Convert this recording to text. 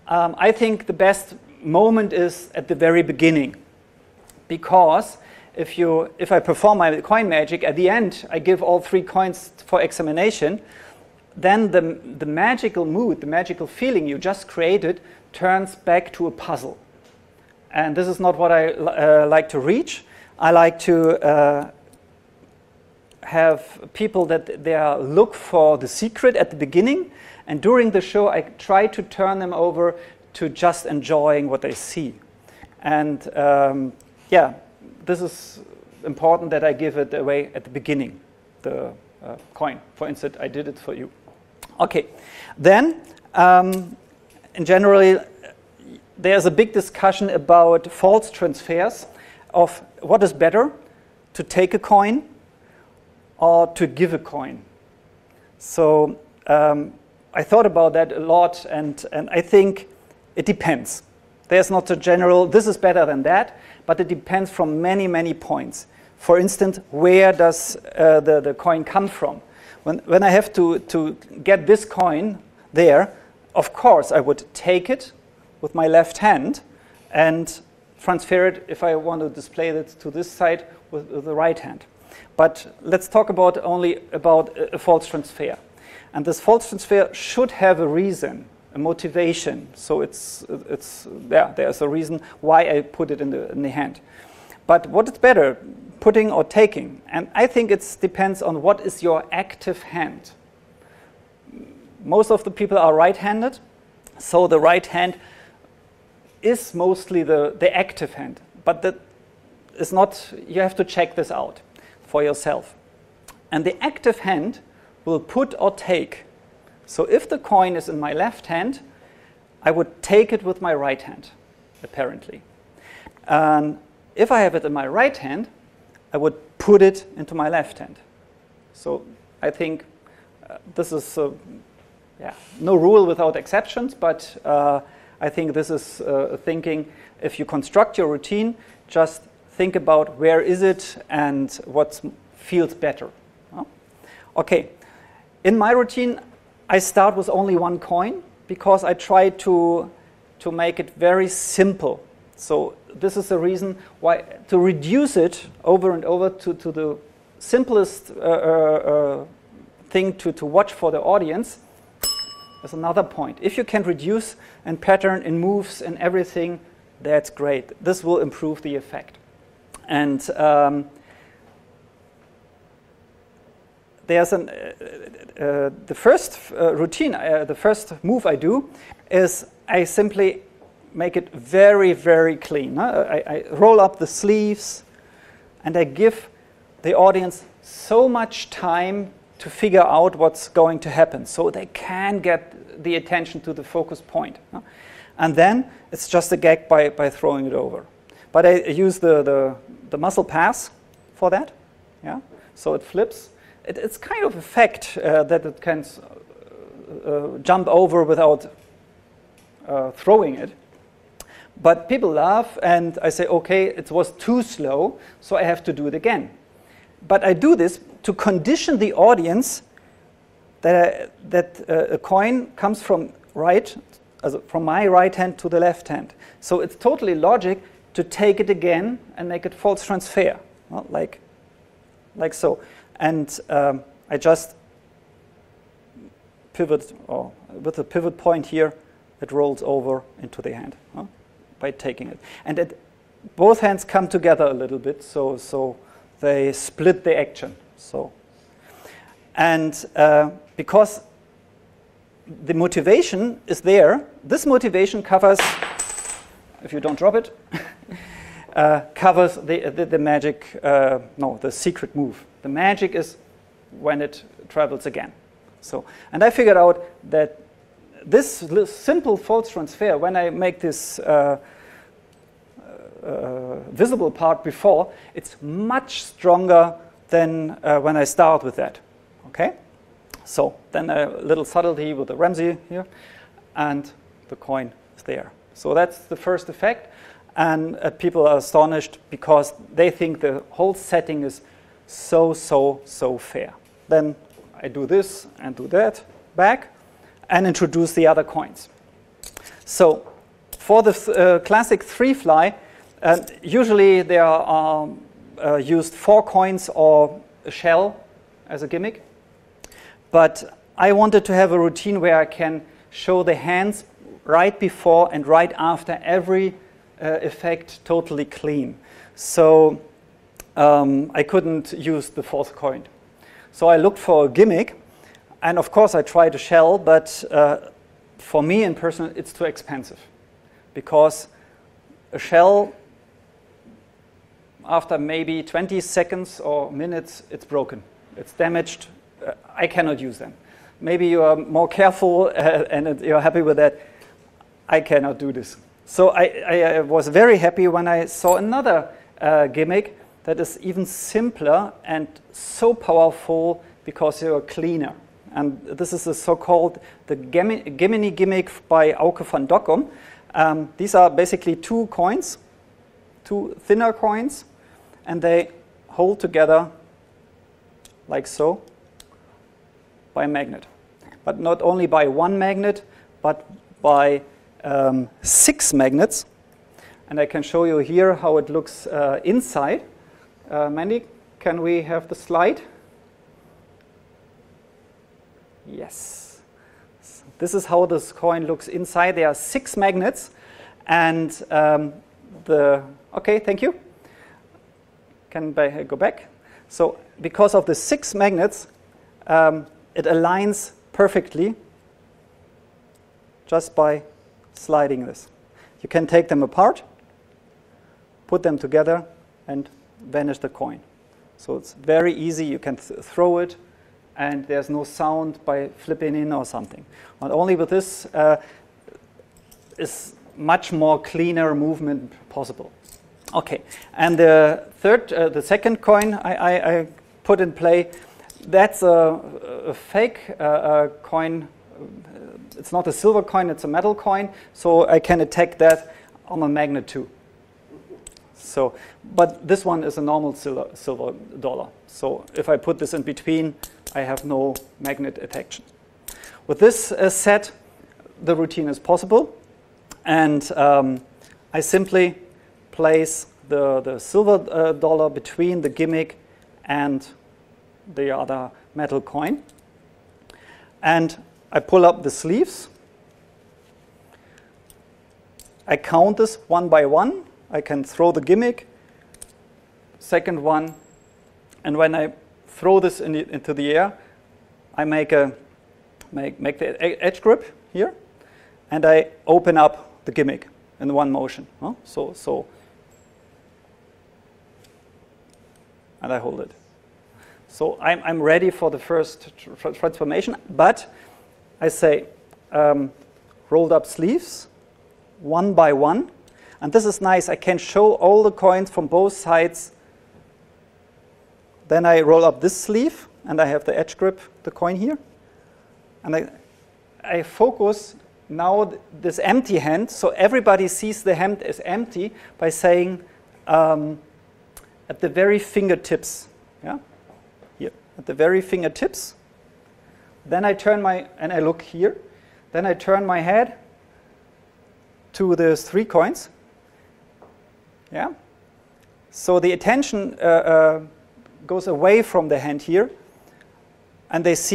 I think the best moment is at the very beginning, because if I perform my coin magic, at the end I give all 3 coins for examination, then the magical mood, the magical feeling you just created turns back to a puzzle. And this is not what I like to reach. I like to have people that they look for the secret at the beginning, and during the show I try to turn them over to just enjoying what they see. And yeah, this is important that I give it away at the beginning, the coin. For instance, I did it for you. Okay, then in general, there's a big discussion about false transfers of what is better, to take a coin or to give a coin. So I thought about that a lot, and I think it depends. There's not a general, this is better than that, but it depends from many, many points. For instance, where does the coin come from? When I have to get this coin there, of course I would take it with my left hand and transfer it, if I want to display it to this side, with the right hand. But let's talk only about a false transfer. And this false transfer should have a reason, a motivation. So there's a reason why I put it in the hand. But what is better, putting or taking? And I think it depends on what is your active hand. Most of the people are right-handed, so the right hand is mostly the active hand. But that is not, you have to check this out for yourself. And the active hand will put or take. So if the coin is in my left hand, I would take it with my right hand, apparently. And if I have it in my right hand, I would put it into my left hand. So I think this is no rule without exceptions, but I think this is thinking, if you construct your routine, just think about where is it and what feels better. Okay, in my routine, I start with only 1 coin because I try to make it very simple. So this is the reason why, to reduce it over and over to the simplest thing to watch for the audience. There's another point. If you can reduce and pattern in moves and everything, that's great. This will improve the effect. And there's the first routine, the first move I do is I simply make it very, very clean. I roll up the sleeves and I give the audience so much time to figure out what's going to happen so they can get the attention to the focus point. And then it's just a gag by throwing it over. But I use the muscle pass for that. Yeah, so it flips. It's kind of effect that it can jump over without throwing it. But people laugh, and I say, okay, it was too slow, so I have to do it again. But I do this to condition the audience that a coin comes from from my right hand to the left hand. So it's totally logic to take it again and make it false transfer, like so. And I just pivot, or with a pivot point here, it rolls over into the hand by taking it. And both hands come together a little bit, so they split the action. So, and because the motivation is there, this motivation covers, if you don't drop it, covers the magic, the secret move. The magic is when it travels again. So, and I figured out that this simple false transfer, when I make this visible part before, it's much stronger than when I start with that. Okay? So then a little subtlety with the Ramsey here, and the coin is there. So that's the first effect, and people are astonished because they think the whole setting is so fair. Then I do this and do that back and introduce the other coins. So for the classic 3 fly, usually there are used 4 coins or a shell as a gimmick. But I wanted to have a routine where I can show the hands right before and right after every effect totally clean. So I couldn't use the 4th coin. So I looked for a gimmick, and of course I tried a shell, but for me in person it's too expensive, because a shell, after maybe 20 seconds or minutes, it's broken, it's damaged. I cannot use them. Maybe you are more careful and you're happy with that. I cannot do this. So I was very happy when I saw another gimmick that is even simpler and so powerful because you're cleaner. And this is the so-called the Gemini gimmick by Auke van Dokkum. These are basically 2 coins, 2 thinner coins, and they hold together like so by a magnet. But not only by 1 magnet, but by 6 magnets. And I can show you here how it looks inside. Mandy, can we have the slide? Yes. So this is how this coin looks inside. There are 6 magnets, and okay, thank you. Can I go back? So because of the 6 magnets, it aligns perfectly just by sliding this. You can take them apart, put them together, and vanish the coin. So it's very easy. You can throw it, and there's no sound by flipping in or something. Not only with this is much more cleaner movement possible. Okay, and the second coin I put in play, that's a fake coin. It's not a silver coin, it's a metal coin, so I can attack that on a magnet too. So, but this one is a normal silver dollar. So if I put this in between, I have no magnet attraction. With this set, the routine is possible, and I simply place the silver dollar between the gimmick and the other metal coin, and I pull up the sleeves. I count this 1 by 1. I can throw the gimmick, second one, and when I throw this into the air, I make the edge grip here, and I open up the gimmick in one motion. Huh? So, and I hold it. So I'm ready for the first transformation, but I say rolled up sleeves, 1 by 1. And this is nice. I can show all the coins from both sides. Then I roll up this sleeve, and I have the edge grip, the coin here. And I focus now this empty hand, so everybody sees the hand as empty by saying at the very fingertips. Yeah? Here, at the very fingertips. Then I turn and I look here. Then I turn my head to the 3 coins. Yeah. So the attention goes away from the hand here, and they see